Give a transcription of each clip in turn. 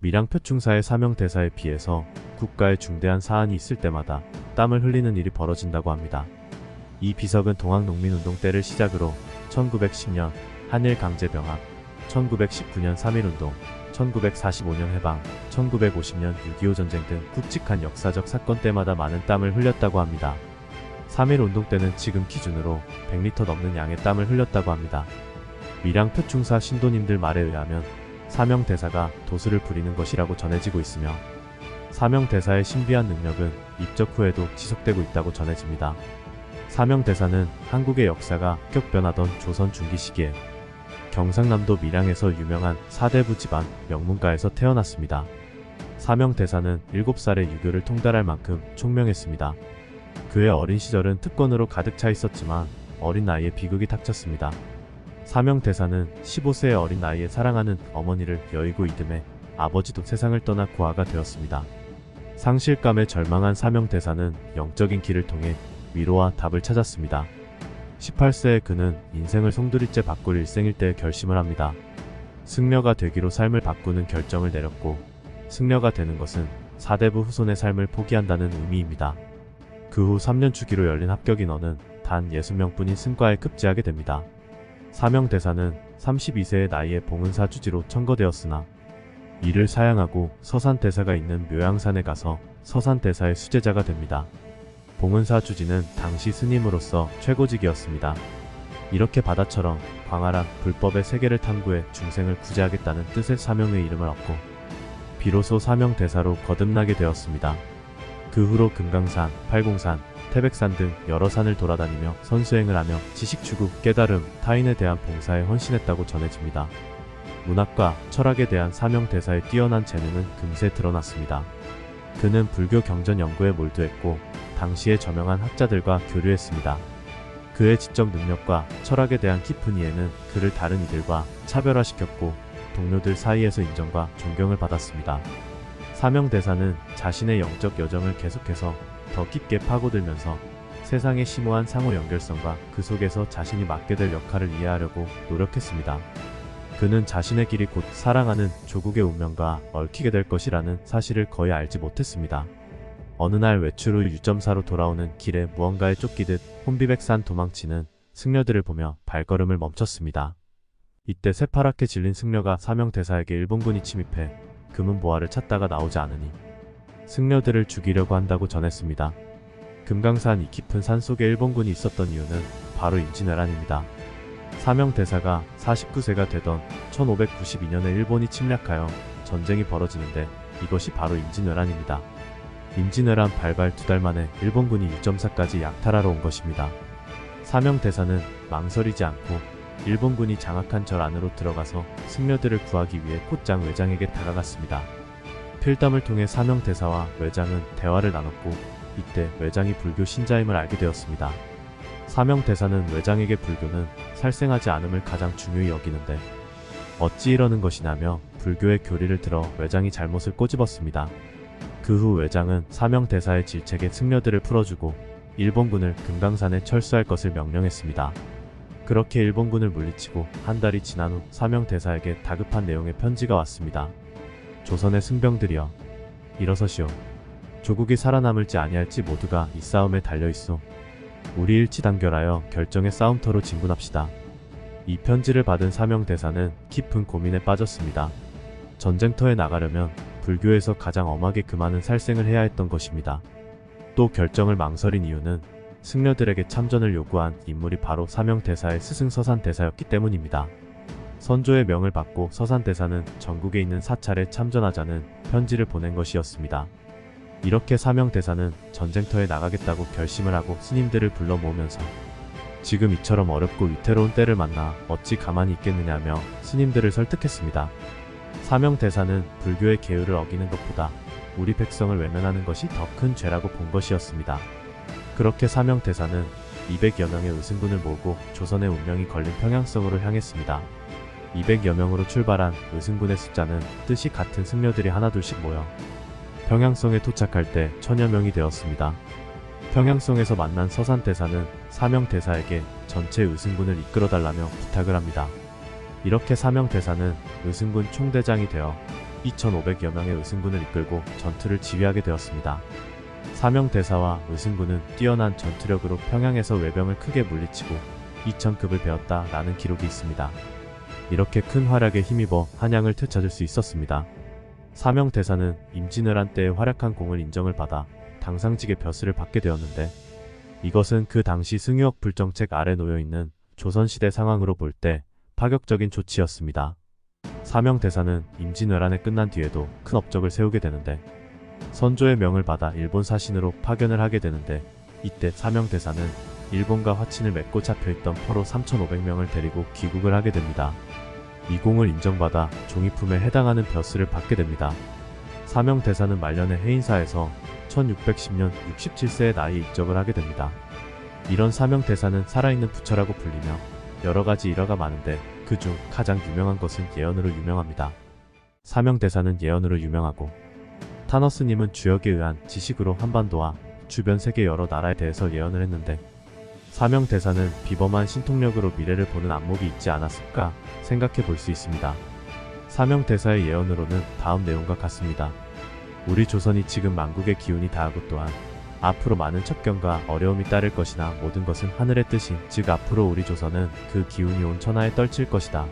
밀양 표충사의 사명대사에 비해서 국가에 중대한 사안이 있을 때마다 땀을 흘리는 일이 벌어진다고 합니다. 이 비석은 동학농민운동 때를 시작으로 1910년 한일강제병합, 1919년 3.1운동, 1945년 해방, 1950년 6.25 전쟁 등 굵직한 역사적 사건 때마다 많은 땀을 흘렸다고 합니다. 3.1운동 때는 지금 기준으로 100리터 넘는 양의 땀을 흘렸다고 합니다. 밀양 표충사 신도님들 말에 의하면 사명대사가 도수를 부리는 것이라고 전해지고 있으며 사명대사의 신비한 능력은 입적 후에도 지속되고 있다고 전해집니다. 사명대사는 한국의 역사가 급변하던 조선 중기 시기에 경상남도 밀양에서 유명한 사대부 집안 명문가에서 태어났습니다. 사명대사는 7살에 유교를 통달할 만큼 총명했습니다. 그의 어린 시절은 특권으로 가득 차 있었지만 어린 나이에 비극이 닥쳤습니다. 사명대사는 15세의 어린 나이에 사랑하는 어머니를 여의고 이듬해 아버지도 세상을 떠나 고아가 되었습니다. 상실감에 절망한 사명대사는 영적인 길을 통해 위로와 답을 찾았습니다. 18세에 그는 인생을 송두리째 바꿀 일생일대의 결심을 합니다. 승려가 되기로 삶을 바꾸는 결정을 내렸고 승려가 되는 것은 사대부 후손의 삶을 포기한다는 의미입니다. 그 후 3년 주기로 열린 합격 인원은 단 60명뿐인 승과에 급제하게 됩니다. 사명대사는 32세의 나이에 봉은사 주지로 청거되었으나 이를 사양하고 서산대사가 있는 묘양산에 가서 서산대사의 수제자가 됩니다. 봉은사 주지는 당시 스님으로서 최고직이었습니다. 이렇게 바다처럼 광활한 불법의 세계를 탐구해 중생을 구제하겠다는 뜻의 사명의 이름을 얻고 비로소 사명대사로 거듭나게 되었습니다. 그 후로 금강산, 팔공산, 태백산 등 여러 산을 돌아다니며 선수행을 하며 지식추구, 깨달음, 타인에 대한 봉사에 헌신했다고 전해집니다. 문학과 철학에 대한 사명대사의 뛰어난 재능은 금세 드러났습니다. 그는 불교 경전 연구에 몰두했고 당시의 저명한 학자들과 교류했습니다. 그의 지적 능력과 철학에 대한 깊은 이해는 그를 다른 이들과 차별화시켰고 동료들 사이에서 인정과 존경을 받았습니다. 사명대사는 자신의 영적 여정을 계속해서 더 깊게 파고들면서 세상의 심오한 상호 연결성과 그 속에서 자신이 맡게 될 역할을 이해하려고 노력했습니다. 그는 자신의 길이 곧 사랑하는 조국의 운명과 얽히게 될 것이라는 사실을 거의 알지 못했습니다. 어느 날 외출 후 유점사로 돌아오는 길에 무언가에 쫓기듯 혼비백산 도망치는 승려들을 보며 발걸음을 멈췄습니다. 이때 새파랗게 질린 승려가 사명대사에게 일본군이 침입해 금은보화를 찾다가 나오지 않으니 승려들을 죽이려고 한다고 전했습니다. 금강산 이 깊은 산속에 일본군이 있었던 이유는 바로 임진왜란입니다. 사명대사가 49세가 되던 1592년에 일본이 침략하여 전쟁이 벌어지는데 이것이 바로 임진왜란입니다. 임진왜란 발발 2달 만에 일본군이 유점사까지 약탈하러 온 것입니다. 사명대사는 망설이지 않고 일본군이 장악한 절 안으로 들어가서 승려들을 구하기 위해 곧장 외장에게 다가갔습니다. 필담을 통해 사명대사와 외장은 대화를 나눴고 이때 외장이 불교 신자임을 알게 되었습니다. 사명대사는 외장에게 불교는 살생하지 않음을 가장 중요히 여기는데 어찌 이러는 것이냐며 불교의 교리를 들어 외장이 잘못을 꼬집었습니다. 그 후 외장은 사명대사의 질책에 승려들을 풀어주고 일본군을 금강산에 철수할 것을 명령했습니다. 그렇게 일본군을 물리치고 한 달이 지난 후 사명대사에게 다급한 내용의 편지가 왔습니다. 조선의 승병들이여 일어서시오. 조국이 살아남을지 아니할지 모두가 이 싸움에 달려있소. 우리 일치단결하여 결정의 싸움터로 진군합시다. 이 편지를 받은 사명대사는 깊은 고민에 빠졌습니다. 전쟁터에 나가려면 불교에서 가장 엄하게 금하는 살생을 해야 했던 것입니다. 또 결정을 망설인 이유는 승려들에게 참전을 요구한 인물이 바로 사명대사의 스승 서산대사였기 때문입니다. 선조의 명을 받고 서산대사는 전국에 있는 사찰에 참전하자는 편지를 보낸 것이었습니다. 이렇게 사명대사는 전쟁터에 나가겠다고 결심을 하고 스님들을 불러 모으면서 지금 이처럼 어렵고 위태로운 때를 만나 어찌 가만히 있겠느냐며 스님들을 설득했습니다. 사명대사는 불교의 계율을 어기는 것보다 우리 백성을 외면하는 것이 더 큰 죄라고 본 것이었습니다. 그렇게 사명대사는 200여 명의 의승군을 모으고 조선의 운명이 걸린 평양성으로 향했습니다. 200여 명으로 출발한 의승군의 숫자는 뜻이 같은 승려들이 하나둘씩 모여 평양성에 도착할 때 1000여 명이 되었습니다. 평양성에서 만난 서산대사는 사명대사에게 전체 의승군을 이끌어달라며 부탁을 합니다. 이렇게 사명대사는 의승군 총대장이 되어 2,500여 명의 의승군을 이끌고 전투를 지휘하게 되었습니다. 사명대사와 의승군은 뛰어난 전투력으로 평양에서 외병을 크게 물리치고 2,000급을 베었다라는 기록이 있습니다. 이렇게 큰 활약에 힘입어 한양을 되찾을 수 있었습니다. 사명대사는 임진왜란 때의 활약한 공을 인정을 받아 당상직의 벼슬을 받게 되었는데, 이것은 그 당시 승유업 불정책 아래 놓여있는 조선시대 상황으로 볼 때 파격적인 조치였습니다. 사명대사는 임진왜란이 끝난 뒤에도 큰 업적을 세우게 되는데, 선조의 명을 받아 일본 사신으로 파견을 하게 되는데, 이때 사명대사는 일본과 화친을 맺고 잡혀있던 포로 3,500명을 데리고 귀국을 하게 됩니다. 이 공을 인정받아 종이품에 해당하는 벼슬을 받게 됩니다. 사명대사는 말년에 해인사에서 1610년 67세의 나이에 입적을 하게 됩니다. 이런 사명대사는 살아있는 부처라고 불리며 여러가지 일화가 많은데, 그중 가장 유명한 것은 예언으로 유명합니다. 사명대사는 예언으로 유명하고, 타너스님은 주역에 의한 지식으로 한반도와 주변 세계 여러 나라에 대해서 예언을 했는데, 사명대사는 비범한 신통력으로 미래를 보는 안목이 있지 않았을까 생각해 볼 수 있습니다. 사명대사의 예언으로는 다음 내용과 같습니다. 우리 조선이 지금 만국의 기운이 다하고, 또한 앞으로 많은 첩경과 어려움이 따를 것이나 모든 것은 하늘의 뜻인, 즉 앞으로 우리 조선은 그 기운이 온 천하에 떨칠 것이다.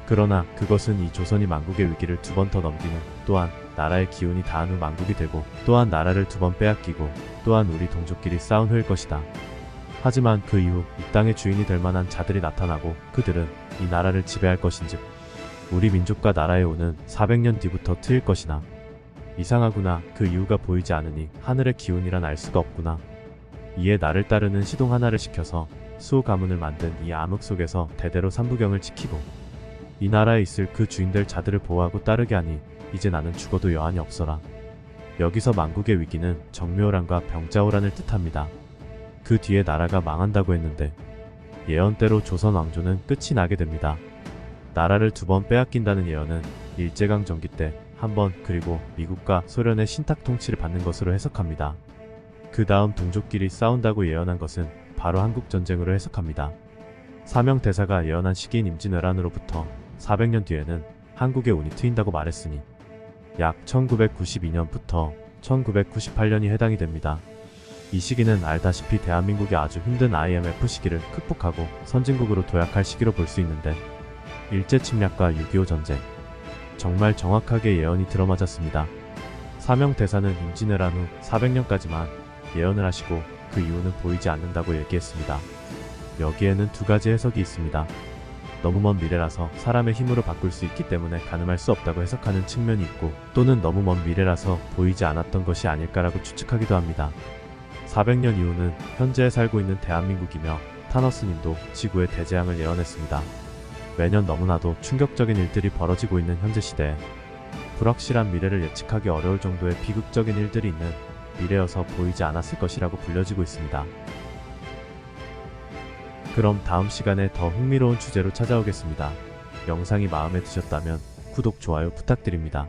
그러나 그것은 이 조선이 만국의 위기를 2번 더 넘기는, 또한 나라의 기운이 다한 후 만국이 되고, 또한 나라를 2번 빼앗기고, 또한 우리 동족끼리 싸운 후일 것이다. 하지만 그 이후 이 땅의 주인이 될 만한 자들이 나타나고, 그들은 이 나라를 지배할 것인즉 우리 민족과 나라에 오는 400년 뒤부터 트일 것이나, 이상하구나, 그 이유가 보이지 않으니 하늘의 기운이란 알 수가 없구나. 이에 나를 따르는 시동 하나를 시켜서 수호 가문을 만든 이 암흑 속에서 대대로 삼부경을 지키고 이 나라에 있을 그 주인될 자들을 보호하고 따르게 하니, 이제 나는 죽어도 여한이 없어라. 여기서 만국의 위기는 정묘호란과 병자호란을 뜻합니다. 그 뒤에 나라가 망한다고 했는데, 예언대로 조선 왕조는 끝이 나게 됩니다. 나라를 2번 빼앗긴다는 예언은 일제강 전기 때 한 번, 그리고 미국과 소련의 신탁 통치를 받는 것으로 해석합니다. 그 다음 동족끼리 싸운다고 예언한 것은 바로 한국전쟁으로 해석합니다. 사명대사가 예언한 시기인 임진왜란으로부터 400년 뒤에는 한국의 운이 트인다고 말했으니 약 1992년부터 1998년이 해당이 됩니다. 이 시기는 알다시피 대한민국이 아주 힘든 IMF 시기를 극복하고 선진국으로 도약할 시기로 볼 수 있는데, 일제침략과 6.25 전쟁, 정말 정확하게 예언이 들어맞았습니다. 사명대사는 임진왜란 후 400년까지만 예언을 하시고 그 이후는 보이지 않는다고 얘기했습니다. 여기에는 2가지 해석이 있습니다. 너무 먼 미래라서 사람의 힘으로 바꿀 수 있기 때문에 가늠할 수 없다고 해석하는 측면이 있고, 또는 너무 먼 미래라서 보이지 않았던 것이 아닐까라고 추측하기도 합니다. 400년 이후는 현재 살고 있는 대한민국이며, 타너스님도 지구의 대재앙을 예언했습니다. 매년 너무나도 충격적인 일들이 벌어지고 있는 현재 시대에 불확실한 미래를 예측하기 어려울 정도의 비극적인 일들이 있는 미래여서 보이지 않았을 것이라고 불려지고 있습니다. 그럼 다음 시간에 더 흥미로운 주제로 찾아오겠습니다. 영상이 마음에 드셨다면 구독, 좋아요 부탁드립니다.